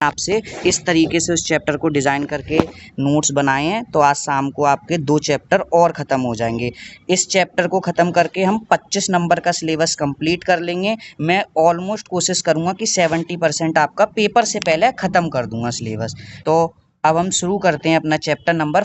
आपसे इस तरीके से उस चैप्टर को डिज़ाइन करके नोट्स बनाए हैं, तो आज शाम को आपके 2 चैप्टर और ख़त्म हो जाएंगे। इस चैप्टर को ख़त्म करके हम 25 नंबर का सिलेबस कंप्लीट कर लेंगे। मैं ऑलमोस्ट कोशिश करूँगा कि 70% आपका पेपर से पहले ख़त्म कर दूँगा सिलेबस। तो अब हम शुरू करते हैं अपना चैप्टर नंबर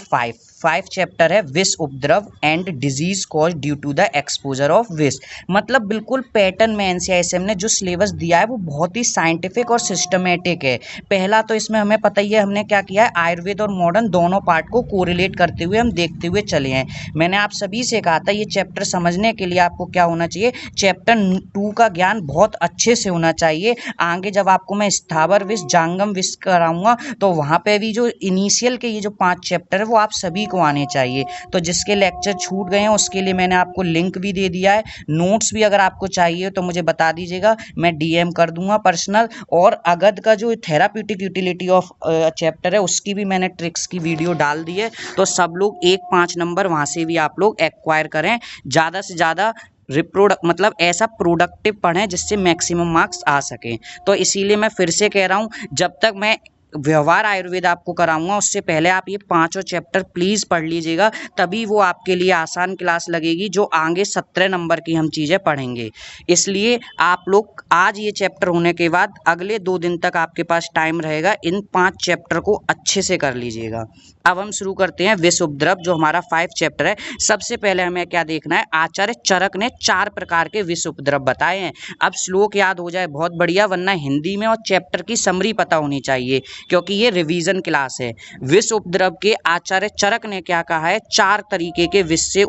5 चैप्टर है विष उपद्रव and disease cause due to the exposure of विष। मतलब बिल्कुल पैटर्न में एनसीआईएसएम ने जो सिलेबस दिया है वो बहुत ही साइंटिफिक और सिस्टमेटिक है। पहला तो इसमें हमें पता ही है हमने क्या किया है, आयुर्वेद और मॉडर्न दोनों पार्ट को कोरिलेट करते हुए हम देखते हुए चले हैं। मैंने आप सभी से कहा था ये चैप्टर समझने के लिए आपको क्या होना चाहिए, चैप्टर 2 का ज्ञान बहुत अच्छे से होना चाहिए। आगे जब आपको मैं स्थावर विष जांगम विष कराऊंगा तो वहाँ पे भी जो इनिशियल के ये जो 5 चैप्टर है वो आप सभी को आने चाहिए। तो जिसके लेक्चर छूट गए हैं उसके लिए मैंने आपको लिंक भी दे दिया है। नोट्स भी अगर आपको चाहिए तो मुझे बता दीजिएगा, मैं डीएम कर दूंगा पर्सनल। और अगध का जो थेराप्यूटिक यूटिलिटी ऑफ चैप्टर है उसकी भी मैंने ट्रिक्स की वीडियो डाल दी है, तो सब लोग 1-5 नंबर वहाँ से भी आप लोग एक्वायर करें। ज़्यादा से ज़्यादा मतलब ऐसा प्रोडक्टिव पढ़ें जिससे मैक्सिमम मार्क्स आ सकें। तो इसीलिए मैं फिर से कह रहा हूँ, जब तक मैं व्यवहार आयुर्वेद आपको कराऊंगा उससे पहले आप ये 5 चैप्टर प्लीज़ पढ़ लीजिएगा, तभी वो आपके लिए आसान क्लास लगेगी जो आगे 17 नंबर की हम चीज़ें पढ़ेंगे। इसलिए आप लोग आज ये चैप्टर होने के बाद अगले 2 दिन तक आपके पास टाइम रहेगा, इन 5 चैप्टर को अच्छे से कर लीजिएगा। अब हम शुरू करते हैं विष उपद्रव जो हमारा 5 चैप्टर है। सबसे पहले हमें क्या देखना है, आचार्य चरक ने 4 प्रकार के विष उपद्रव बताए हैं। अब श्लोक याद हो जाए बहुत बढ़िया, वरना हिंदी में और चैप्टर की समरी पता होनी चाहिए क्योंकि ये रिवीजन क्लास है। विष उपद्रव के आचार्य चरक ने क्या कहा है, 4 तरीके के विष से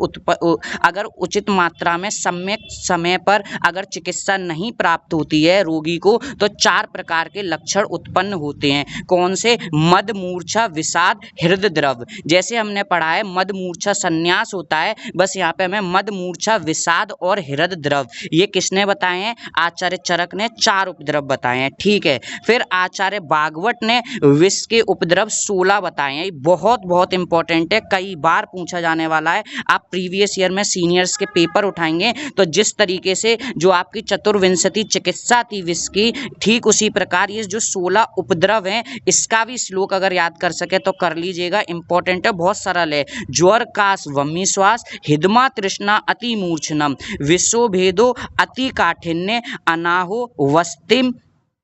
अगर उचित मात्रा में सम्यक समय पर अगर चिकित्सा नहीं प्राप्त होती है रोगी को तो 4 प्रकार के लक्षण उत्पन्न होते हैं। कौन से, मद मूर्छा विषाद हृदय द्रव। जैसे हमने पढ़ा है मद मूर्छा संन्यास होता है, बस यहाँ पे हमें मद मूर्छा विषाद और हृदय द्रव ये किसने बताए हैं, आचार्य चरक ने 4 उपद्रव बताए हैं। ठीक है, फिर आचार्य भागवत ने विष के उपद्रव 16 बताए हैं। बहुत इंपॉर्टेंट है, कई बार पूछा जाने वाला है। आप प्रीवियस ईयर में सीनियर्स के पेपर उठाएंगे तो जिस तरीके से जो आपकी चतुर्विंशति चिकित्सा थी विष की, ठीक उसी प्रकार ये जो 16 उपद्रव हैं इसका भी श्लोक अगर याद कर सके तो कर लीजिएगा, इंपॉर्टेंट है, बहुत सरल है। ज्वर काश वमी श्वास हिदमा तृष्णा अति मूर्छनम विषो भेदो अति काठिन्य अनाहो वस्तिम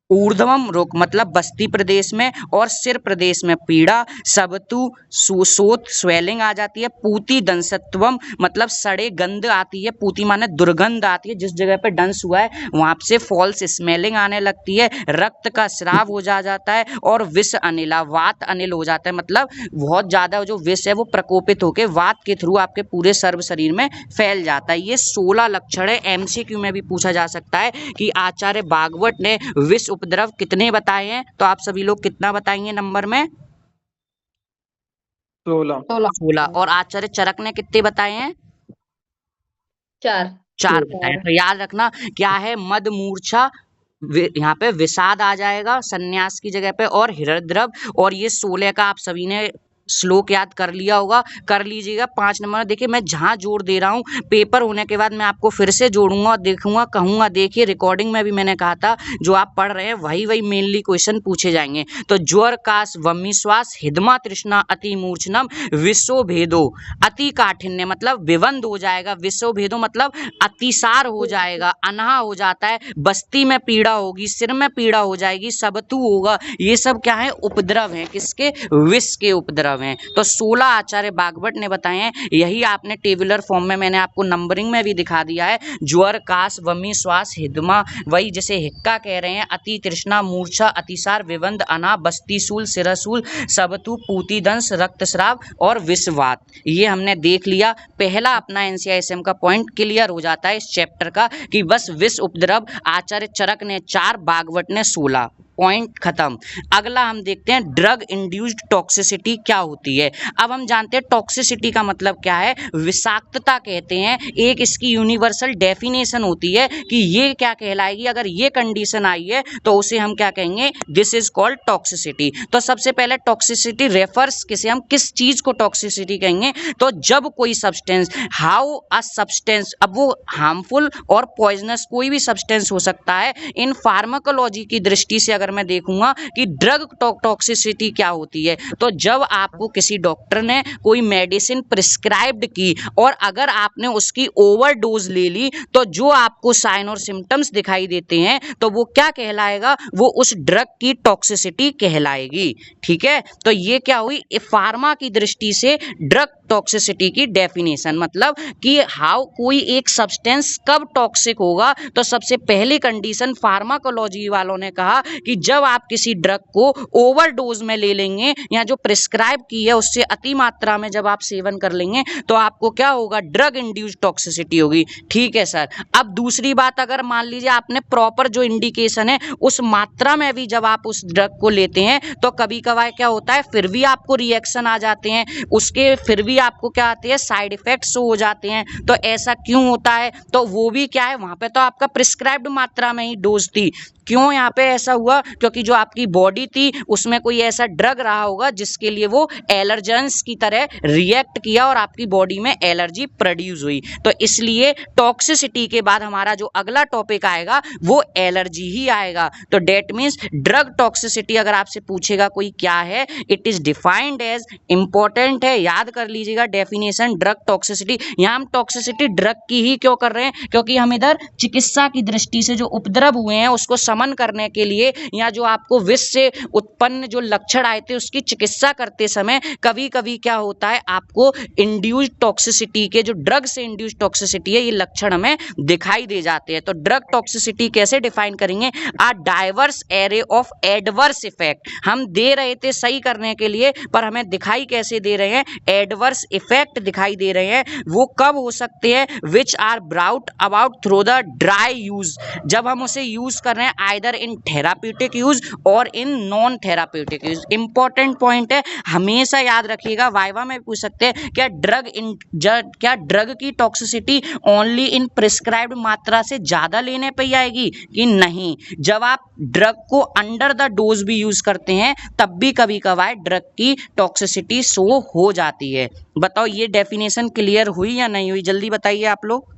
ऊर्ध्वम रोग मतलब बस्ती प्रदेश में और सिर प्रदेश में पीड़ा, सबतु सुसोत स्वेलिंग आ जाती है, पूति दंसत्वम मतलब सड़े गंध आती है, पूति माने दुर्गंध आती है, जिस जगह पे डंस हुआ है वहां से फॉल्स स्मेलिंग आने लगती है, रक्त का स्राव हो जाता है और विष अनिला वात अनिल हो जाता है। मतलब बहुत ज्यादा जो विष है वो प्रकोपित होकर वात के थ्रू आपके पूरे सर्व शरीर में फैल जाता है। ये 16 लक्षण है। एमसीक्यू में भी पूछा जा सकता है कि आचार्य भागवत ने विष उपद्रव कितने बताए हैं, तो आप सभी लोग कितना बताएंगे नंबर में, 16। और आचार्य चरक ने कितने बताए हैं, 4 बताए। तो याद रखना क्या है, मद मूर्छा यहाँ पे विषाद आ जाएगा संन्यास की जगह पे और हृदय द्रव, और ये 16 का आप सभी ने श्लोक याद कर लिया होगा, कर लीजिएगा। 5 नंबर देखिए मैं जहां जोड़ दे रहा हूं पेपर होने के बाद मैं आपको फिर से जोड़ूंगा, देखूंगा, कहूंगा। देखिए रिकॉर्डिंग में भी मैंने कहा था जो आप पढ़ रहे हैं वही मेनली क्वेश्चन पूछे जाएंगे। तो ज्वर काश वमी श्वास हिदमा तृष्णा अति मूर्छनम विषो भेदो अति काठिन्य मतलब विबंध हो जाएगा, विषो भेदो मतलब अतिसार हो जाएगा, अनहा हो जाता है, बस्ती में पीड़ा होगी, सिर में पीड़ा हो जाएगी, सबतु होगा। ये सब क्या है, उपद्रव है, किसके, विष के उपद्रव हैं। तो 16 आचार्य भागवत ने बताए हैं। यही आपने टेबुलर फॉर्म में मैंने आपको नंबरिंग में भी दिखा दिया है। ज्वर काश वमी श्वास हिदमा, वही जैसे हिक्का कह रहे हैं, अति तृष्णा मूर्छा अतिसार विबंध अना बस्तीसूल सिरसूल सबतु पूति दंश रक्तस्राव और विषवात। ये हमने देख लिया। पहला अपना एनसीआईएसएम का पॉइंट क्लियर हो जाता है इस चैप्टर का कि बस विष उपद्रव आचार्य चरक ने 4, भागवत ने 16, पॉइंट खत्म। अगला हम देखते हैं ड्रग इंड्यूस्ड टॉक्सिसिटी क्या होती है। अब हम जानते हैं टॉक्सिसिटी का मतलब क्या है, विषाक्तता कहते हैं। एक इसकी यूनिवर्सल डेफिनेशन होती है कि ये क्या कहलाएगी, अगर ये कंडीशन आई है तो उसे हम क्या कहेंगे, दिस इज कॉल्ड टॉक्सिसिटी। तो सबसे पहले टॉक्सिसिटी रेफर्स किसे, हम किस चीज को टॉक्सिसिटी कहेंगे, तो जब कोई सब्सटेंस, हाउ अ सब्सटेंस, अब वो हार्मफुल और पॉइजनस कोई भी सब्सटेंस हो सकता है। इन फार्माकोलॉजी की दृष्टि से अगर अगर मैं देखूंगा कि ड्रग टॉक्सिसिटी क्या होती है, तो जब आपको किसी डॉक्टर ने कोई मेडिसिन प्रिस्क्राइब्ड की और अगर आपने उसकी ओवरडोज ले ली तो जो आपको साइन और सिम्टम्स दिखाई देते हैं तो वो क्या कहलाएगा, वो उस ड्रग की टॉक्सिसिटी कहलाएगी। ठीक है, तो ये क्या हुई, फार्मा की दृष्टि से ड्रग टॉक्सिसिटी की डेफिनेशन, मतलब कि हाउ कोई एक सब्सटेंस कब टॉक्सिक होगा। तो सबसे पहली कंडीशन फार्माकोलॉजी वालों ने कहा कि जब आप किसी ड्रग को ओवरडोज में ले लेंगे या जो प्रिस्क्राइब की है उससे अति मात्रा में जब आप सेवन कर लेंगे तो आपको क्या होगा, ड्रग इंड्यूस्ड टॉक्सिसिटी होगी। ठीक है सर, अब दूसरी बात, अगर मान लीजिए आपने प्रॉपर जो इंडिकेशन है उस मात्रा में भी जब आप उस ड्रग को लेते हैं तो कभी कभार क्या होता है, फिर भी आपको रिएक्शन आ जाते हैं, उसके फिर भी आपको क्या आते हैं, साइड इफेक्ट्स हो जाते हैं। तो ऐसा क्यों होता है, तो वो भी क्या है, वहां पे तो आपका प्रिस्क्राइब्ड मात्रा में ही डोज थी, क्यों यहाँ पे ऐसा हुआ, क्योंकि जो आपकी बॉडी थी उसमें कोई ऐसा ड्रग रहा होगा जिसके लिए वो एलर्जेंस की तरह रिएक्ट किया और आपकी बॉडी में एलर्जी प्रोड्यूस हुई। तो इसलिए टॉक्सिसिटी के बाद हमारा जो अगला टॉपिक आएगा वो एलर्जी ही आएगा। तो डेट मीन्स ड्रग टॉक्सिसिटी अगर आपसे पूछेगा कोई क्या है, it is defined as, important है, याद कर लीजिएगा डेफिनेशन ड्रग टॉक्सिसिटी। यहाँ हम टॉक्सिसिटी ड्रग की ही क्यों कर रहे हैं, क्योंकि हम इधर चिकित्सा की दृष्टि से जो उपद्रव हुए हैं उसको समन करने के लिए या जो आपको विष से उत्पन्न जो लक्षण आए थे उसकी चिकित्सा करते समय कभी कभी क्या होता है, आपको इंड्यूस्ड टॉक्सिसिटी के जो ड्रग से इंड्यूस्ड टॉक्सिसिटी है ये लक्षण हमें दिखाई दे जाते हैं। तो ड्रग टॉक्सिसिटी कैसे डिफाइन करेंगे, a diverse array of adverse effect. हम दे रहे थे सही करने के लिए पर हमें दिखाई कैसे दे रहे हैं, एडवर्स इफेक्ट दिखाई दे रहे हैं। वो कब हो सकते हैं, which are brought about through the drug use, जब हम उसे यूज कर रहे हैं आइदर इन थेराप्यूटिक यूज और in non therapeutic use. Important point है, हमेशा याद रखिएगा, वाइवा में पूछ सकते हैं क्या ड्रग की टॉक्सिसिटी ओनली इन प्रिस्क्राइब्ड मात्रा से ज्यादा लेने पे ही आएगी कि नहीं, जब आप ड्रग को अंडर द डोज भी यूज करते हैं तब भी कभी कभार ड्रग की टॉक्सिसिटी शो हो जाती है। बताओ ये डेफिनेशन क्लियर हुई या नहीं हुई, जल्दी बताइए आप लोग।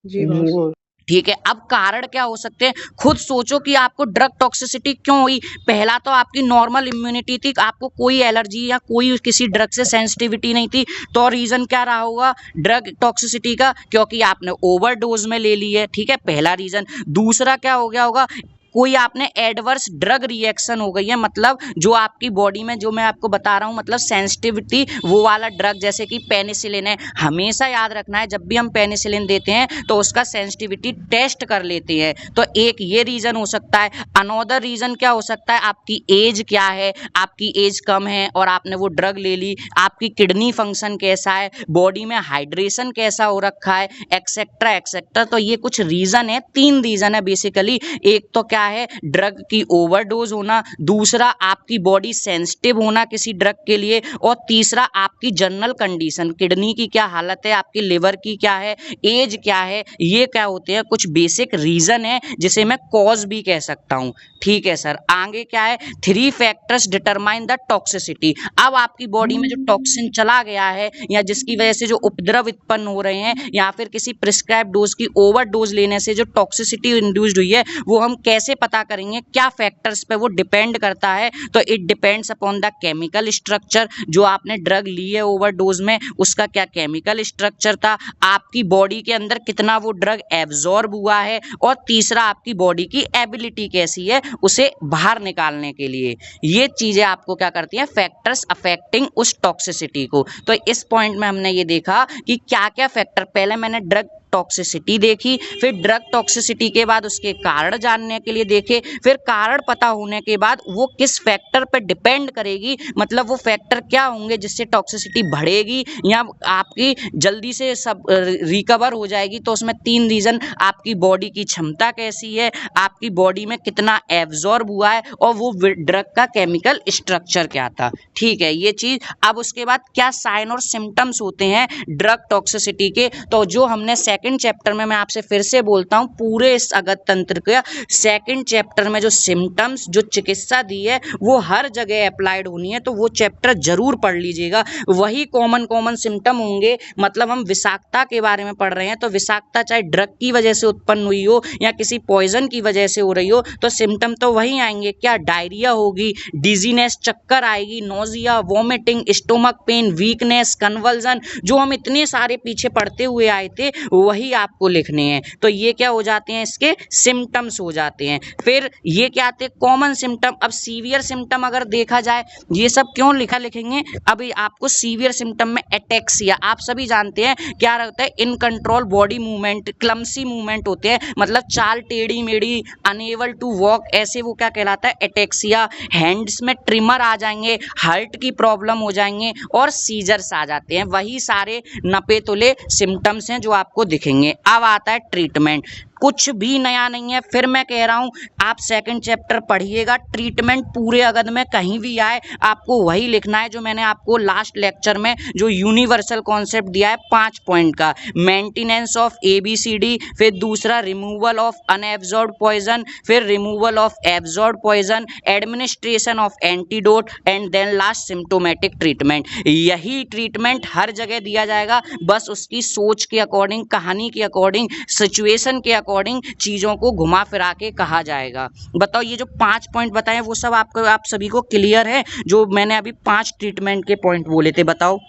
जी बॉस। ठीक है, अब कारण क्या हो सकते हैं, खुद सोचो कि आपको ड्रग टॉक्सिसिटी क्यों हुई। पहला तो आपकी नॉर्मल इम्यूनिटी थी, आपको कोई एलर्जी या कोई किसी ड्रग से सेंसिटिविटी नहीं थी, तो रीजन क्या रहा होगा ड्रग टॉक्सिसिटी का, क्योंकि आपने ओवरडोज में ले ली है। ठीक है, पहला रीजन। दूसरा क्या हो गया होगा, कोई आपने एडवर्स ड्रग रिएक्शन हो गई है, मतलब जो आपकी बॉडी में, जो मैं आपको बता रहा हूं, मतलब सेंसिटिविटी वो वाला ड्रग, जैसे कि पेनिसिलिन है। हमेशा याद रखना है जब भी हम पेनिसिलिन देते हैं तो उसका सेंसिटिविटी टेस्ट कर लेते हैं। तो एक ये रीजन हो सकता है। अनदर रीजन क्या हो सकता है, आपकी एज क्या है, आपकी एज कम है और आपने वो ड्रग ले ली, आपकी किडनी फंक्शन कैसा है, बॉडी में हाइड्रेशन कैसा हो रखा है, एक्सेट्रा एक्सेट्रा। तो ये कुछ रीजन है, 3 रीजन है बेसिकली। एक तो क्या है, ड्रग की ओवरडोज होना, दूसरा आपकी बॉडी सेंसिटिव होना किसी ड्रग के लिए, और तीसरा आपकी जनरल कंडीशन, किडनी की क्या हालत है, आपकी लिवर की क्या है, एज क्या है। ये क्या होते हैं, कुछ बेसिक रीजन है जिसे मैं कॉज भी कह सकता हूं। ठीक है सर, आगे क्या है, 3 फैक्टर्स डिटरमाइन द टॉक्सिसिटी। अब आपकी बॉडी में जो टॉक्सिन चला गया है या जिसकी वजह से जो उपद्रव उत्पन्न हो रहे हैं या फिर किसी प्रिस्क्राइब डोज की ओवरडोज लेने से जो टॉक्सिसिटी इंड्यूस्ड हुई है, वो हम कैसे पता करेंगे, क्या फैक्टर्स पे वो डिपेंड करता है। तो it depends upon the chemical structure, जो आपने ड्रग ली है ओवरडोज में उसका क्या केमिकल स्ट्रक्चर था, आपकी बॉडी के अंदर कितना वो ड्रग एब्जॉर्ब हुआ है, और तीसरा आपकी बॉडी की एबिलिटी कैसी है उसे बाहर निकालने के लिए। ये चीजें आपको क्या करती हैं, फैक्टर्स अफेक्टिंग उस टॉक्सिसिटी को। तो इस पॉइंट में हमने ये देखा कि क्या क्या फैक्टर, पहले मैंने ड्रग टॉक्सिसिटी देखी, फिर ड्रग टॉक्सिसिटी के बाद उसके कारण जानने के लिए देखे, फिर कारण पता होने के बाद वो किस फैक्टर पर डिपेंड करेगी, मतलब वो फैक्टर क्या होंगे जिससे टॉक्सिसिटी बढ़ेगी या आपकी जल्दी से सब रिकवर हो जाएगी। तो उसमें 3 रीजन, आपकी बॉडी की क्षमता कैसी है, आपकी बॉडी में कितना एब्जॉर्ब हुआ है, और वो ड्रग का केमिकल स्ट्रक्चर क्या था। ठीक है, ये चीज। अब उसके बाद क्या साइन और सिम्टम्स होते हैं ड्रग टॉक्सिसिटी के, तो जो हमने सेकंड चैप्टर में मैं आपसे फिर से बोलता हूँ, पूरे इस अगत तंत्र का सेकंड चैप्टर में जो सिम्टम्स, जो चिकित्सा दी है वो हर जगह अप्लाइड होनी है, तो वो चैप्टर जरूर पढ़ लीजिएगा। वही कॉमन सिम्टम होंगे, मतलब हम विषाक्तता के बारे में पढ़ रहे हैं तो विषाक्तता चाहे ड्रग की वजह से उत्पन्न हुई हो या किसी पॉइजन की वजह से हो रही हो तो सिम्टम तो वही आएंगे। क्या डायरिया होगी, डिजीनेस, चक्कर आएगी, nausea, vomiting, stomach pain, weakness, convulsion, जो हम इतने सारे पीछे पढ़ते हुए आए थे वही आपको लिखने हैं। तो ये क्या हो जाते हैं, इसके सिम्टम्स हो जाते हैं। फिर ये क्या आते हैं, कॉमन सिम्टम। अब सीवियर सिम्टम अगर देखा जाए, ये सब क्यों लिखेंगे, अभी आपको सीवियर सिम्टम में एटेक्सिया, आप सभी जानते हैं क्या रहता है, इनकंट्रोल बॉडी मूवमेंट, क्लमसी मूवमेंट होते हैं, मतलब चाल टेढ़ी मेढ़ी, अनेबल टू वॉक, ऐसे वो क्या कहलाता है, एटेक्सिया। हैंड्स में ट्रिमर आ जाएंगे, हार्ट की प्रॉब्लम हो जाएंगे और सीजर्स आ जाते हैं। वही सारे नपे तुले सिम्टम्स हैं जो आपको दिखेंगे। अब आता है ट्रीटमेंट, कुछ भी नया नहीं है। फिर मैं कह रहा हूं आप सेकंड चैप्टर पढ़िएगा, ट्रीटमेंट पूरे अगध में कहीं भी आए आपको वही लिखना है जो मैंने आपको लास्ट लेक्चर में जो यूनिवर्सल कॉन्सेप्ट दिया है 5 पॉइंट का, मेंटेनेंस ऑफ ABCD, फिर दूसरा रिमूवल ऑफ अनएब्जॉर्ब्ड पॉइजन, फिर removal of absorbed poison, administration of antidote and then last symptomatic treatment. यही ट्रीटमेंट हर जगह दिया जाएगा, बस उसकी सोच के अकॉर्डिंग, कहानी के अकॉर्डिंग, सिचुएशन के अकॉर्डिंग चीजों को घुमा फिरा के कहा जाएगा। बताओ ये जो 5 पॉइंट बताए वो सब आपको, आप सभी को क्लियर है? जो मैंने अभी 5 ट्रीटमेंट के पॉइंट बोले थे, बताओ।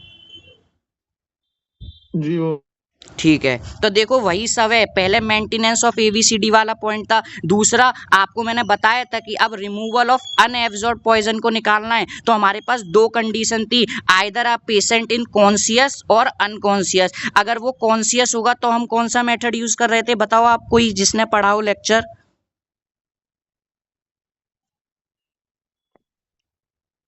जी वो ठीक है, तो देखो वही सब है। पहले मेंटेनेंस ऑफ ABCD वाला पॉइंट था, दूसरा आपको मैंने बताया था कि अब रिमूवल ऑफ अनएब्जॉर्ब्ड पॉइजन को निकालना है तो हमारे पास 2 कंडीशन थी, either a patient in conscious और अनकॉन्शियस। अगर वो कॉन्शियस होगा तो हम कौन सा मेथड यूज कर रहे थे, बताओ आप, कोई जिसने पढ़ा हो लेक्चर,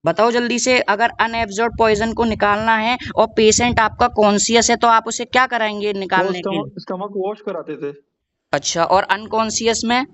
बताओ जल्दी से। अगर अनएब्जॉर्ब्ड पॉइजन को निकालना है और पेशेंट आपका कॉन्शियस है तो आप उसे क्या कराएंगे निकालने के लिए? स्टमक वॉश कराते थे। अच्छा, और अनकॉन्शियस में?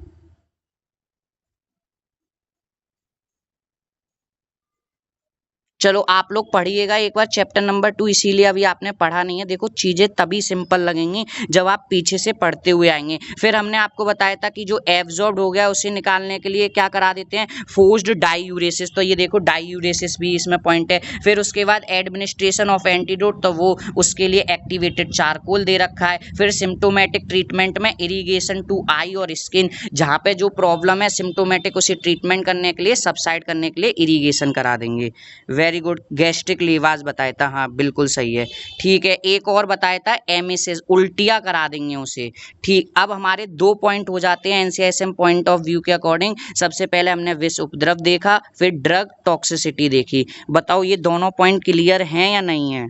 चलो आप लोग पढ़िएगा एक बार चैप्टर नंबर 2, इसीलिए अभी आपने पढ़ा नहीं है। देखो चीजें तभी सिंपल लगेंगी जब आप पीछे से पढ़ते हुए आएंगे। फिर हमने आपको बताया था कि जो एब्जॉर्ब्ड हो गया उसे निकालने के लिए क्या करा देते हैं, फोर्स्ड डाईयूरेसिस। तो ये देखो डाईयूरेसिस भी इसमें पॉइंट है। फिर उसके बाद एडमिनिस्ट्रेशन ऑफ एंटीडोट, तो वो उसके लिए एक्टिवेटेड चारकोल दे रखा है। फिर सिम्टोमेटिक ट्रीटमेंट में इरिगेशन टू आई और स्किन, जहाँ पे जो प्रॉब्लम है सिम्टोमेटिक उसे ट्रीटमेंट करने के लिए, सबसाइड करने के लिए इरिगेशन करा देंगे। Very good. गैस्ट्रिक लीवाज बताया था, हाँ बिल्कुल सही है। ठीक है, एक और बताया था एमिसिस, उल्टियाँ करा देंगे उसे। ठीक, अब हमारे 2 पॉइंट हो जाते हैं NCISM पॉइंट ऑफ व्यू के अकॉर्डिंग। सबसे पहले हमने विष उपद्रव देखा, फिर ड्रग टॉक्सिसिटी देखी। बताओ ये दोनों पॉइंट क्लियर हैं या नहीं है?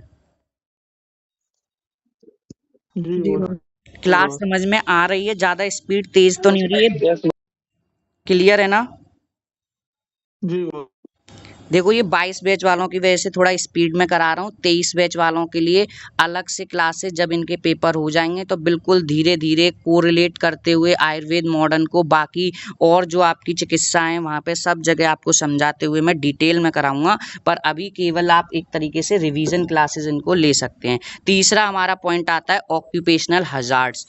क्लास समझ में आ रही है? ज्यादा स्पीड तेज तो नहीं हो रही है? क्लियर है ना? जी देखो ये 22 बैच वालों की वजह से थोड़ा स्पीड में करा रहा हूँ, 23 बैच वालों के लिए अलग से क्लासेस जब इनके पेपर हो जाएंगे तो बिल्कुल धीरे धीरे कोरिलेट करते हुए आयुर्वेद मॉडर्न को बाकी और जो आपकी चिकित्साएं वहाँ पे सब जगह आपको समझाते हुए मैं डिटेल में कराऊंगा। पर अभी केवल आप एक तरीके से रिवीजन क्लासेस इनको ले सकते हैं। तीसरा हमारा पॉइंट आता है ऑक्यूपेशनल हजार्ड्स,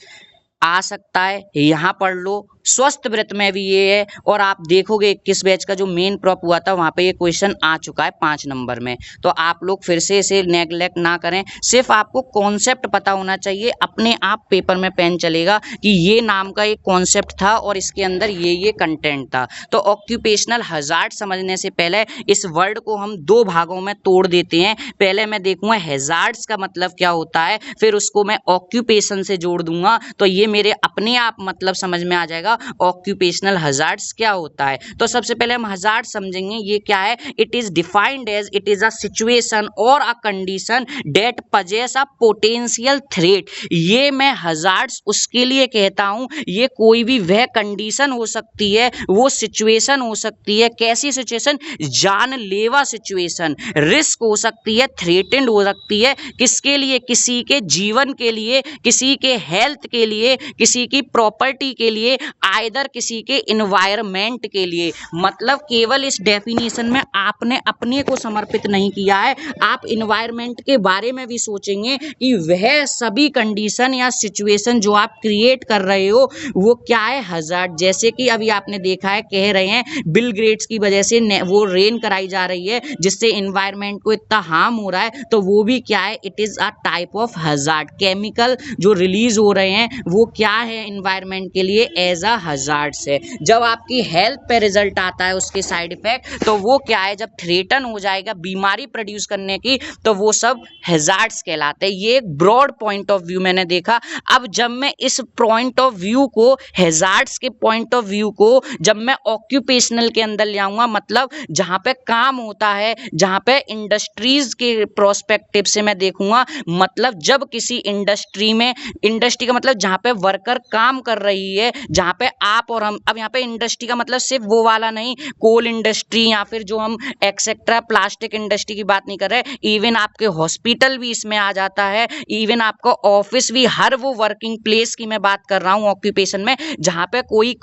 आ सकता है यहाँ पढ़ लो, स्वस्थ व्रत में भी ये है। और आप देखोगे 21 बैच का जो मेन प्रॉप हुआ था वहाँ पे ये क्वेश्चन आ चुका है 5 नंबर में। तो आप लोग फिर से इसे नेगलेक्ट ना करें, सिर्फ आपको कॉन्सेप्ट पता होना चाहिए, अपने आप पेपर में पेन चलेगा कि ये नाम का एक कॉन्सेप्ट था और इसके अंदर ये कंटेंट था। तो ऑक्यूपेशनल हजार्ड समझने से पहले इस वर्ड को हम 2 भागों में तोड़ देते हैं। पहले मैं देखूंगा हैजार्ड्स का मतलब क्या होता है, फिर उसको मैं ऑक्यूपेशन से जोड़ दूंगा तो ये मेरे अपने आप मतलब समझ में आ जाएगा ऑक्यूपेशनल हजार्ड्स क्या होता है। तो सबसे पहले हम हजार्ड समझेंगे, ये क्या है। It is defined as it is a situation or a condition that poses a potential threat. ये मैं हजार्ड्स उसके लिए कहता हूं, ये कोई भी वह कंडीशन हो सकती है, वो सिचुएशन हो सकती है। कैसी सिचुएशन, जानलेवा सिचुएशन, रिस्क हो सकती है, थ्रेटेंड हो सकती है। किसके लिए, किसी के जीवन के लिए, किसी के हेल्थ के लिए, किसी की प्रॉपर्टी के लिए, आइदर किसी के इन्वायरमेंट के लिए। मतलब केवल इस डेफिनेशन में आपने अपने को समर्पित नहीं किया है, आप इन्वायरमेंट के बारे में भी सोचेंगे कि वह सभी कंडीशन या सिचुएशन जो आप क्रिएट कर रहे हो वो क्या है, हजार्ड। जैसे कि अभी आपने देखा है, कह रहे हैं बिल गेट्स की वजह से वो रेन कराई जा रही है जिससे इन्वायरमेंट को इतना हार्म हो रहा है, तो वो भी क्या है, it is a type of hazard. Chemical जो रिलीज हो रहे हैं वो क्या है इन्वायरमेंट के लिए, एज अ हजार्ड्स है। जब आपकी हेल्थ पे रिजल्ट आता है उसके साइड इफेक्ट, तो वो क्या है, जब थ्रेटन हो जाएगा बीमारी प्रोड्यूस करने की, तो वो सब हजार्ड्स कहलाते हैं। ये एक ब्रॉड पॉइंट ऑफ व्यू मैंने देखा। अब जब मैं इस पॉइंट ऑफ व्यू को, हजार्ड्स के पॉइंट ऑफ व्यू को जब मैं ऑक्यूपेशनल के अंदर ले आऊंगा, मतलब जहां पे काम होता है, जहां पे इंडस्ट्रीज के प्रोस्पेक्टिव से मैं देखूंगा, मतलब जब किसी इंडस्ट्री में, इंडस्ट्री का मतलब जहां पे वर्कर काम कर रही है, जहां पे आप और हम, अब यहाँ पे इंडस्ट्री का मतलब सिर्फ वो वाला नहीं, कोल इंडस्ट्री या फिर जो हम एक्सेट्रा प्लास्टिक इंडस्ट्री की बात नहीं कर रहे, इवन आपके हॉस्पिटल भी इसमें आ जाता है, इवन आपका ऑफिस भी, हर वो वर्किंग प्लेस की मैं बात कर रहा हूँ ऑक्यूपेशन में, जहां पे कोई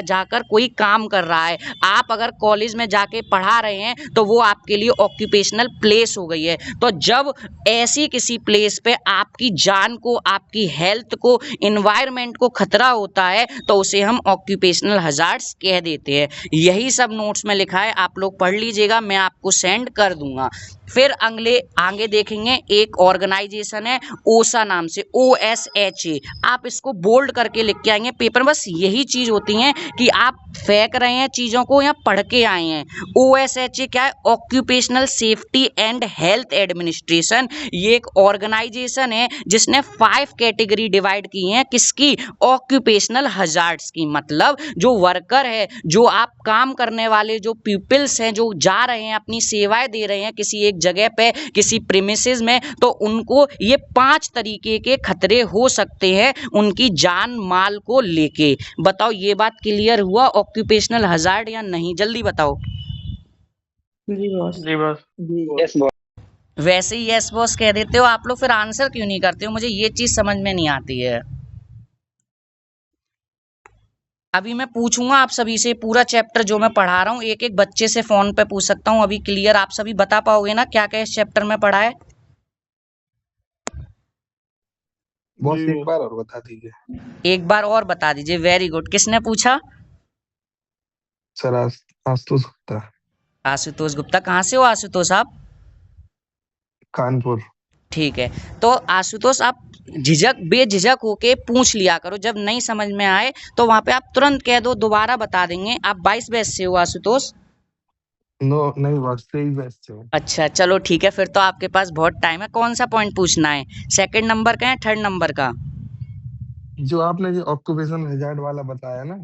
जाकर कोई काम कर रहा है। आप अगर कॉलेज में जाके पढ़ा रहे हैं तो वो आपके लिए ऑक्यूपेशनल प्लेस हो गई है। तो जब ऐसी किसी प्लेस पे आपकी जान को, आपकी हेल्थ को, इन्वायरमेंट को खतरा होता है, तो उसे हम ऑक्यूपेशनल हजार्ड्स कह देते हैं। यही सब नोट्स में लिखा है, आप लोग पढ़ लीजिएगा, मैं आपको सेंड कर दूंगा। फिर आगे देखेंगे, एक ऑर्गेनाइजेशन है ओसा नाम से, OSHA। आप इसको बोल्ड करके लिख के आएंगे पेपर में। बस यही चीज होती है कि आप फेंक रहे हैं चीजों को या पढ़ के आए हैं। OSHA क्या है, occupational safety and health administration. ये एक ऑर्गेनाइजेशन है जिसने 5 कैटेगरी डिवाइड की हैं, किसकी, ऑक्यूपेशनल हजार्ड्स की। मतलब जो वर्कर है, जो आप काम करने वाले जो पीपल्स हैं, जो जा रहे हैं अपनी सेवाएं दे रहे हैं किसी एक जगह पे, किसी प्रीमिसेस में, तो उनको ये 5 तरीके के खतरे हो सकते हैं उनकी जान माल को लेके। बताओ ये बात क्लियर हुआ ऑक्यूपेशनल हजार्ड या नहीं, जल्दी बताओ। जी बॉस। जी बॉस। Yes boss. वैसे ही यस बॉस कह देते हो आप लोग, फिर आंसर क्यों नहीं करते हो, मुझे ये चीज समझ में नहीं आती है। अभी मैं पूछूंगा आप सभी से पूरा चैप्टर जो मैं पढ़ा रहा हूँ, एक एक बच्चे से फोन पे पूछ सकता हूँ। अभी क्लियर आप सभी बता पाओगे ना क्या क्या इस चैप्टर में पढ़ा है? बॉस एक बार और बता दीजिए। एक बार और बता दीजिए। Very good. किसने पूछा? सर आशुतोष गुप्ता। आशुतोष गुप्ता। कहाँ से हो आशुतोष आप? कानपुर। ठीक है, तो आशुतोष आप बेझिझक होके पूछ लिया करो, जब नहीं समझ में आए तो वहां पे आप तुरंत कह दो, दोबारा बता देंगे। आप 22 बैच से हो आशुतोष? नो नहीं बॉस, 23 बैच से हूँ। अच्छा चलो ठीक है, फिर तो आपके पास बहुत टाइम है। कौन सा पॉइंट पूछना है, सेकंड नंबर का या थर्ड नंबर का? जो आपने जो ऑक्यूपेशन हैजार्ड वाला बताया ना,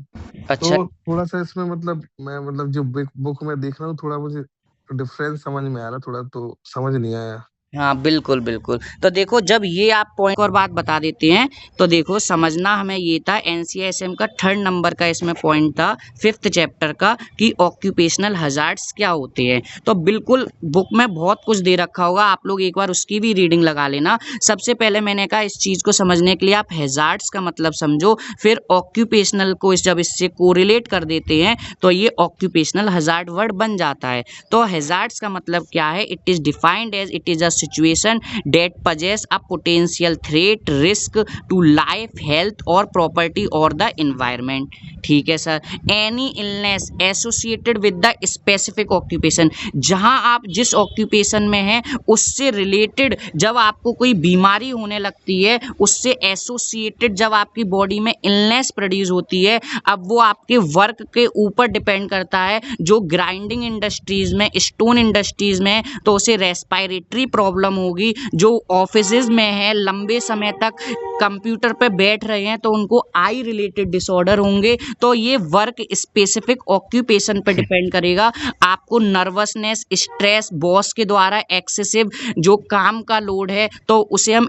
अच्छा तो थोड़ा सा इसमें मतलब मैं मतलब जो बुक में देख रहा हूँ, थोड़ा मुझे डिफरेंस समझ में आ रहा, थोड़ा तो समझ नहीं आया। हाँ बिल्कुल बिल्कुल। तो देखो, जब ये आप पॉइंट और बात बता देते हैं तो देखो समझना हमें ये था, NCSM का थर्ड नंबर का इसमें पॉइंट था 5th चैप्टर का, कि ऑक्यूपेशनल हजार्ड्स क्या होते हैं। तो बिल्कुल बुक में बहुत कुछ दे रखा होगा, आप लोग एक बार उसकी भी रीडिंग लगा लेना। सबसे पहले मैंने कहा इस चीज को समझने के लिए आप हजार्ड्स का मतलब समझो, फिर ऑक्यूपेशनल को जब इससे कोरिलेट कर देते हैं तो ये ऑक्यूपेशनल हजार्ड वर्ड बन जाता है। तो हजार्ड्स का मतलब क्या है, it is defined as it is a situation that possess a potential threat, risk to life, health or property or the environment। ठीक है sir. Any illness associated with the specific occupation, जहां आप जिस occupation में हैं उससे related जब आपको कोई बीमारी होने लगती है, उससे एसोसिएटेड जब आपकी बॉडी में इलनेस प्रोड्यूस होती है, अब वो आपके वर्क के ऊपर डिपेंड करता है। जो ग्राइंडिंग इंडस्ट्रीज में, स्टोन इंडस्ट्रीज में, तो उसे रेस्पिरेटरी प्रॉब्लम होगी। जो ऑफिसेज में है, लंबे समय तक कंप्यूटर पे बैठ रहे हैं, तो उनको आई रिलेटेड डिसऑर्डर होंगे। तो ये वर्क स्पेसिफिक ऑक्यूपेशन पे डिपेंड करेगा। आपको नर्वसनेस, स्ट्रेस, बॉस के द्वारा एक्सेसिव जो काम का लोड है, तो उसे हम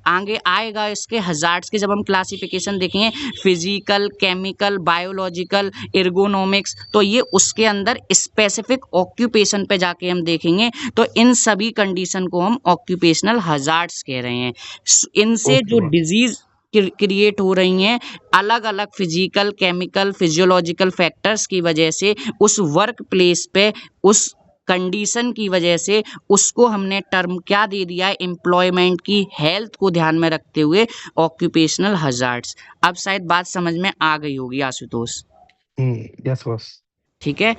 आगे आएगा इसके हजार्ड्स के जब हम क्लासिफिकेशन देखेंगे, फिजिकल, केमिकल, बायोलॉजिकल, एर्गोनॉमिक्स, तो ये उसके अंदर स्पेसिफिक ऑक्यूपेशन पे जाके हम देखेंगे। तो इन सभी कंडीशन को हम ऑक्यूपेशनल हजार्ड्स कह रहे हैं। इनसे जो डिजीज, क्रिएट हो रही हैं अलग अलग फिजिकल, केमिकल, फिजियोलॉजिकल फैक्टर्स की वजह से, उस वर्क प्लेस पे, उस कंडीशन की वजह से, उसको हमने टर्म क्या दे दिया है, एम्प्लॉयमेंट की हेल्थ को ध्यान में रखते हुए ऑक्यूपेशनल हजार्ड्स। अब शायद बात समझ में आ गई होगी आशुतोष। Yes boss. ठीक है,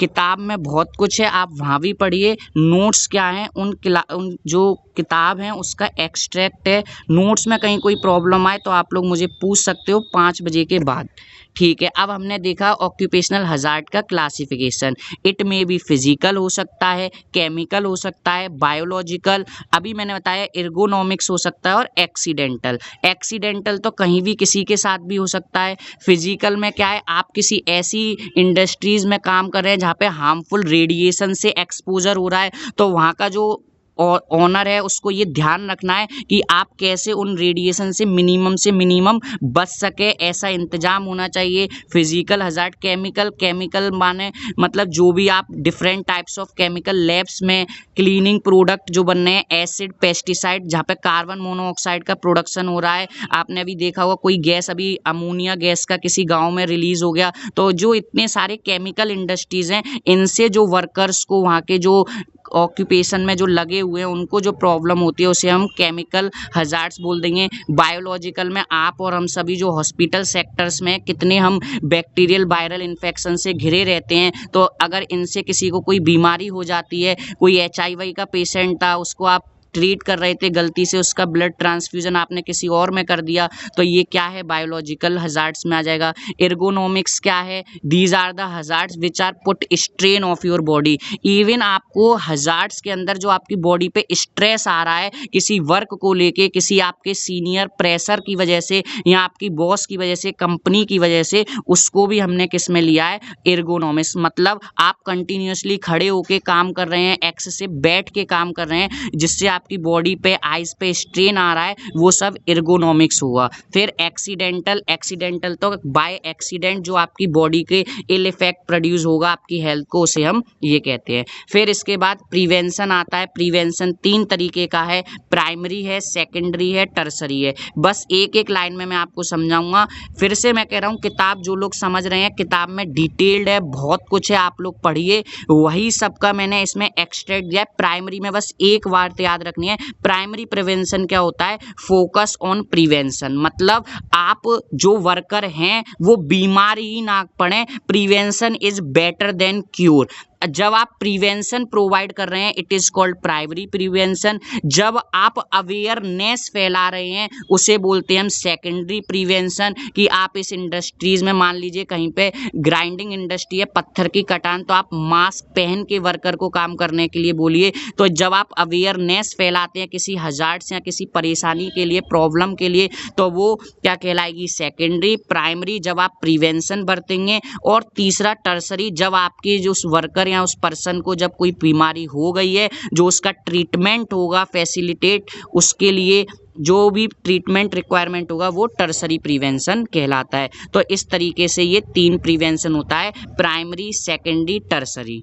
किताब में बहुत कुछ है, आप वहाँ भी पढ़िए। नोट्स क्या हैं, उन जो किताब हैं उसका एक्सट्रैक्ट है। नोट्स में कहीं कोई प्रॉब्लम आए तो आप लोग मुझे पूछ सकते हो 5 बजे के बाद। ठीक है, अब हमने देखा ऑक्यूपेशनल हजार्ड का क्लासिफिकेशन। इट में भी फिजिकल हो सकता है, केमिकल हो सकता है, बायोलॉजिकल, अभी मैंने बताया एर्गोनॉमिक्स हो सकता है, और एक्सीडेंटल। एक्सीडेंटल तो कहीं भी किसी के साथ भी हो सकता है। फिजिकल में क्या है, आप किसी ऐसी इंडस्ट्रीज में काम कर रहे हैं जहाँ पे हार्मफुल रेडिएशन से एक्सपोजर हो रहा है, तो वहाँ का जो ओनर है उसको ये ध्यान रखना है कि आप कैसे उन रेडिएशन से मिनिमम बच सके, ऐसा इंतजाम होना चाहिए। फिजिकल हजार्ड, केमिकल माने मतलब जो भी आप different types of chemical labs में क्लीनिंग प्रोडक्ट जो बन रहे हैं, एसिड, पेस्टिसाइड, जहाँ पे कार्बन मोनोऑक्साइड का प्रोडक्शन हो रहा है। आपने अभी देखा होगा कोई गैस, अभी अमोनिया गैस का किसी गाँव में रिलीज हो गया। तो जो इतने सारे केमिकल इंडस्ट्रीज हैं, इनसे जो वर्कर्स को, वहाँ के जो ऑक्यूपेशन में जो लगे हुए हैं, उनको जो प्रॉब्लम होती है उसे हम केमिकल हजार्ड्स बोल देंगे। बायोलॉजिकल में आप और हम सभी जो हॉस्पिटल सेक्टर्स में कितने हम बैक्टीरियल वायरल इन्फेक्शन से घिरे रहते हैं, तो अगर इनसे किसी को कोई बीमारी हो जाती है, कोई HIV का पेशेंट था, उसको आप ट्रीट कर रहे थे, गलती से उसका ब्लड ट्रांसफ्यूजन आपने किसी और में कर दिया, तो ये क्या है, बायोलॉजिकल हजार्ड्स में आ जाएगा। एर्गोनॉमिक्स क्या है, these are the hazards which are put strain of your body. Even आपको हजार्ड्स के अंदर जो आपकी बॉडी पे स्ट्रेस आ रहा है किसी वर्क को लेके, किसी आपके सीनियर प्रेशर की वजह से, या आपकी बॉस की वजह से, कंपनी की वजह से, उसको भी हमने किस में लिया है, एर्गोनॉमिक्स। मतलब आप कंटिन्यूसली खड़े होके काम कर रहे हैं, एक्स से बैठ के काम कर रहे हैं, जिससे आपकी बॉडी पे, आइज पे स्ट्रेन आ रहा है, वो सब एर्गोनॉमिक्स हुआ। फिर एक्सीडेंटल तो बाय एक्सीडेंट जो आपकी बॉडी के इल इफेक्ट प्रोड्यूस होगा आपकी हेल्थ को, उसे हम ये कहते हैं। फिर इसके बाद प्रिवेंशन आता है। प्रिवेंशन 3 तरीके का है, प्राइमरी है, सेकेंडरी है, टर्सरी है। बस एक एक लाइन में मैं आपको समझाऊंगा। फिर से मैं कह रहा हूँ, किताब जो लोग समझ रहे हैं, किताब में डिटेल्ड है, बहुत कुछ है, आप लोग पढ़िए। वही सबका मैंने इसमें एक्सट्रैक्ट दिया है। प्राइमरी में बस एक बात याद रखनी है, प्राइमरी प्रिवेंशन क्या होता है, फोकस ऑन प्रिवेंशन। मतलब आप जो वर्कर हैं वो बीमार ही ना पड़े, prevention is better than cure. जब आप प्रिवेंशन प्रोवाइड कर रहे हैं, it is called primary prevention. जब आप अवेयरनेस फैला रहे हैं, उसे बोलते हैं हम सेकेंडरी प्रिवेंशन। कि आप इस इंडस्ट्रीज में, मान लीजिए कहीं पे ग्राइंडिंग इंडस्ट्री है, पत्थर की कटान, तो आप मास्क पहन के वर्कर को काम करने के लिए बोलिए। तो जब आप अवेयरनेस फैलाते हैं किसी हजार्ड या किसी परेशानी के लिए, प्रॉब्लम के लिए, तो वो क्या कहलाएगी, सेकेंडरी। प्राइमरी जब आप प्रिवेंशन बरतेंगे, और तीसरा टर्सरी जब आपकी जो उस वर्कर या उस पर्सन को जब कोई बीमारी हो गई है, जो उसका ट्रीटमेंट होगा फैसिलिटेट, उसके लिए जो भी ट्रीटमेंट रिक्वायरमेंट होगा, वो टर्सरी प्रिवेंशन कहलाता है। तो इस तरीके से ये 3 प्रिवेंशन होता है, प्राइमरी, सेकेंडरी, टर्सरी।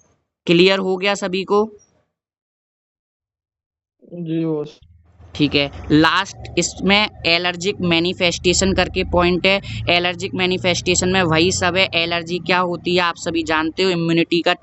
क्लियर हो गया सभी को? जी बॉस। ठीक है, लास्ट इसमें एलर्जिक मैनिफेस्टेशन करके पॉइंट है। एलर्जिक मैनिफेस्टेशन में वही सब है। एलर्जी क्या होती है आप सभी जानते हो, इम्यूनिटी का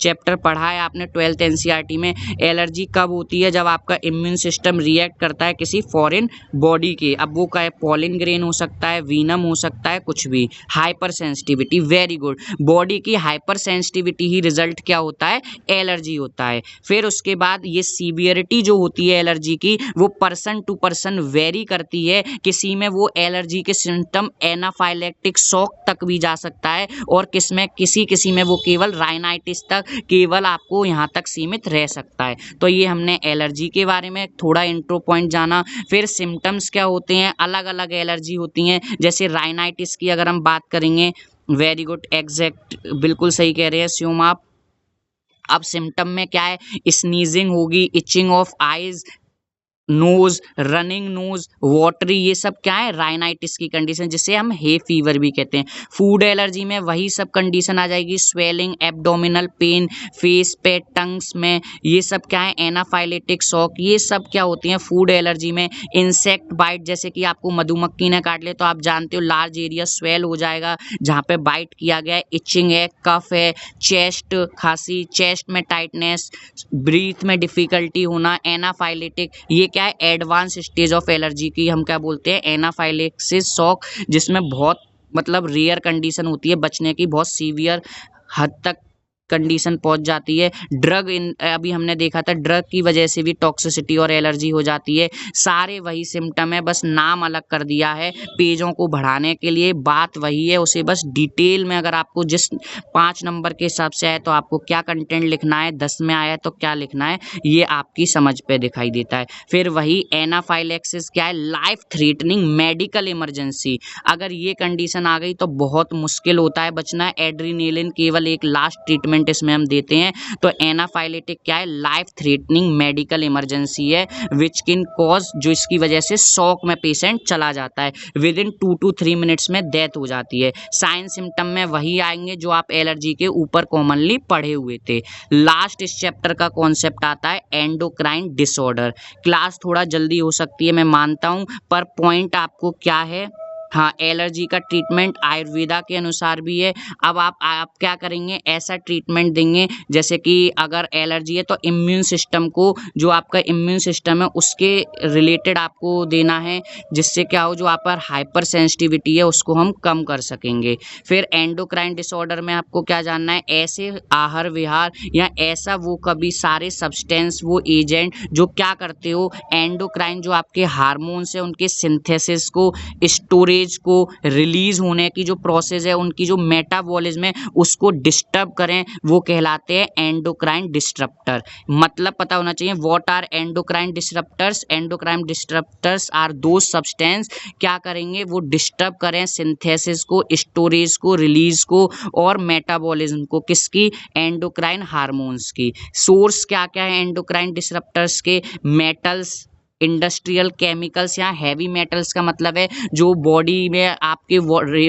चैप्टर पढ़ा है आपने 12th NCERT में। एलर्जी कब होती है, जब आपका इम्यून सिस्टम रिएक्ट करता है किसी फॉरेन बॉडी के। अब वो क्या है, पॉलिन ग्रेन हो सकता है, वीनम हो सकता है, कुछ भी। Hyper sensitivity, very good, body की हाइपर सेंसिटिविटी ही रिजल्ट क्या होता है, एलर्जी होता है। फिर उसके बाद ये सीवियरिटी जो होती है एलर्जी की, वो पर्सन टू पर्सन वेरी करती है। किसी में वो एलर्जी के सिम्टम एनाफाइलेक्टिक शॉक तक भी जा सकता है, और किसी में वो केवल राइनाइटिस तक, केवल आपको यहाँ तक सीमित रह सकता है। तो ये हमने एलर्जी के बारे में थोड़ा इंट्रो पॉइंट जाना। फिर सिम्टम्स क्या होते हैं, अलग अलग एलर्जी होती हैं। जैसे राइनाइटिस की अगर हम बात करेंगे, वेरी गुड, एग्जैक्ट, बिल्कुल सही कह रहे हैं स्यूम आप। अब सिम्टम में क्या है, स्नीजिंग होगी, itching of eyes, nose, running nose, watery, ये सब क्या है राइनाइटिस की कंडीशन, जिसे हम हे फीवर भी कहते हैं। फूड एलर्जी में वही सब कंडीशन आ जाएगी, स्वेलिंग, एब्डोमिनल पेन, फेस पे, टंग्स में, ये सब क्या है एनाफाइलेटिक शॉक, ये सब क्या होती हैं फूड एलर्जी में। इंसेक्ट बाइट, जैसे कि आपको मधुमक्खी ने काट लिया तो आप जानते हो लार्ज एरिया स्वेल हो जाएगा जहाँ पे बाइट किया गया है। इचिंग है, कफ है, चेस्ट खांसी, चेस्ट में टाइटनेस, ब्रीथ में डिफिकल्टी होना, एनाफाइलेटिक, ये क्या है एडवांस स्टेज ऑफ एलर्जी की हम क्या बोलते हैं एनाफाइलेक्सिस शॉक, जिसमें बहुत मतलब रेयर कंडीशन होती है, बचने की बहुत सीवियर हद तक कंडीशन पहुंच जाती है। ड्रग अभी हमने देखा था ड्रग की वजह से भी टॉक्सिसिटी और एलर्जी हो जाती है। सारे वही सिम्टम है, बस नाम अलग कर दिया है पेजों को बढ़ाने के लिए, बात वही है। उसे बस डिटेल में अगर आपको जिस 5 नंबर के हिसाब से आए तो आपको क्या कंटेंट लिखना है, 10 में आया तो क्या लिखना है, ये आपकी समझ पे दिखाई देता है। फिर वही एनाफाइलेक्सिस क्या है लाइफ थ्रेटनिंग मेडिकल इमरजेंसी, अगर ये कंडीशन आ गई तो बहुत मुश्किल होता है बचना। एड्रीनेलिन केवल एक लास्ट ट्रीटमेंट इसमें हम देते हैं। तो एनाफाइलेटिक क्या है लाइफ थ्रेटनिंग मेडिकल इमरजेंसी है विच कैन कॉज, जो इसकी वजह से शॉक में पेशेंट चला जाता है, विद इन 2 to 3 मिनट्स में डेथ हो जाती है। साइन सिम्टम में वही आएंगे जो आप एलर्जी के ऊपर कॉमनली पढ़े हुए थे। लास्ट इस चैप्टर का कॉन्सेप्ट आता है एंडोक्राइन डिसऑर्डर। क्लास थोड़ा जल्दी हो सकती है मैं मानता हूं, पर पॉइंट आपको क्या है, हाँ एलर्जी का ट्रीटमेंट आयुर्वेदा के अनुसार भी है। अब आप क्या करेंगे, ऐसा ट्रीटमेंट देंगे जैसे कि अगर एलर्जी है तो इम्यून सिस्टम को, जो आपका इम्यून सिस्टम है उसके रिलेटेड आपको देना है, जिससे क्या हो जो आप पर हाइपर सेंसिटिविटी है उसको हम कम कर सकेंगे। फिर एंडोक्राइन डिसऑर्डर में आपको क्या जानना है, ऐसे आहार विहार या ऐसा वो कभी सारे सब्सटेंस वो एजेंट जो क्या करते हो एंडोक्राइन जो आपके हार्मोन्स है उनके सिंथेसिस को, स्टोरेज को, रिलीज होने की जो प्रोसेस है उनकी जो मेटाबॉलिज्म है उसको डिस्टर्ब करें, वो कहलाते हैं एंडोक्राइन डिस्टरप्टर। मतलब पता होना चाहिए what are endocrine disruptors. Endocrine disruptors are दो सब्सटेंस क्या करेंगे वो डिस्टर्ब करें सिंथेसिस को, स्टोरेज को, रिलीज को और मेटाबॉलिज्म को, किसकी एंडोक्राइन हार्मोन्स की। सोर्स क्या क्या है एंडोक्राइन डिस्टरप्टर्स के, मेटल्स, इंडस्ट्रियल केमिकल्स या हैवी मेटल्स का मतलब है जो बॉडी में आपके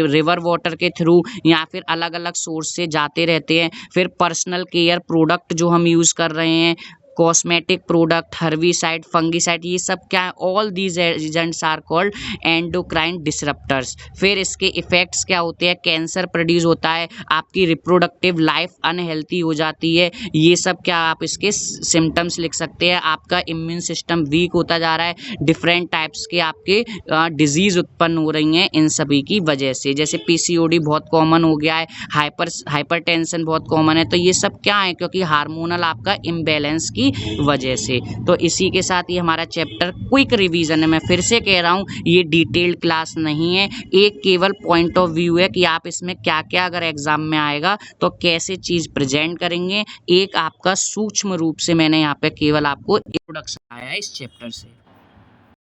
रिवर वाटर के थ्रू या फिर अलग अलग सोर्स से जाते रहते हैं। फिर पर्सनल केयर प्रोडक्ट जो हम यूज़ कर रहे हैं, कॉस्मेटिक प्रोडक्ट, हर्बिसाइड, फंगिसाइड, ये सब क्या है all these agents are called endocrine disruptors. फिर इसके इफेक्ट्स क्या होते हैं, कैंसर प्रोड्यूस होता है, आपकी रिप्रोडक्टिव लाइफ अनहेल्थी हो जाती है, ये सब क्या आप इसके सिम्टम्स लिख सकते हैं। आपका इम्यून सिस्टम वीक होता जा रहा है, डिफरेंट टाइप्स के आपके डिजीज उत्पन्न हो रही हैं इन सभी की वजह से, जैसे पीसीओडी बहुत कॉमन हो गया है, हाइपरटेंशन बहुत कॉमन है। तो ये सब क्या है क्योंकि हार्मोनल आपका इम्बैलेंस की वजह से। तो इसी के साथ ही हमारा चैप्टर क्विक रिवीजन है, मैं फिर से कह रहा हूँ ये डिटेल्ड क्लास नहीं है, एक केवल पॉइंट ऑफ व्यू है कि आप इसमें क्या क्या अगर एग्जाम में आएगा तो कैसे चीज प्रेजेंट करेंगे। एक आपका सूक्ष्म रूप से मैंने यहाँ पे केवल आपको इंट्रोडक्शन आया है इस चैप्टर से।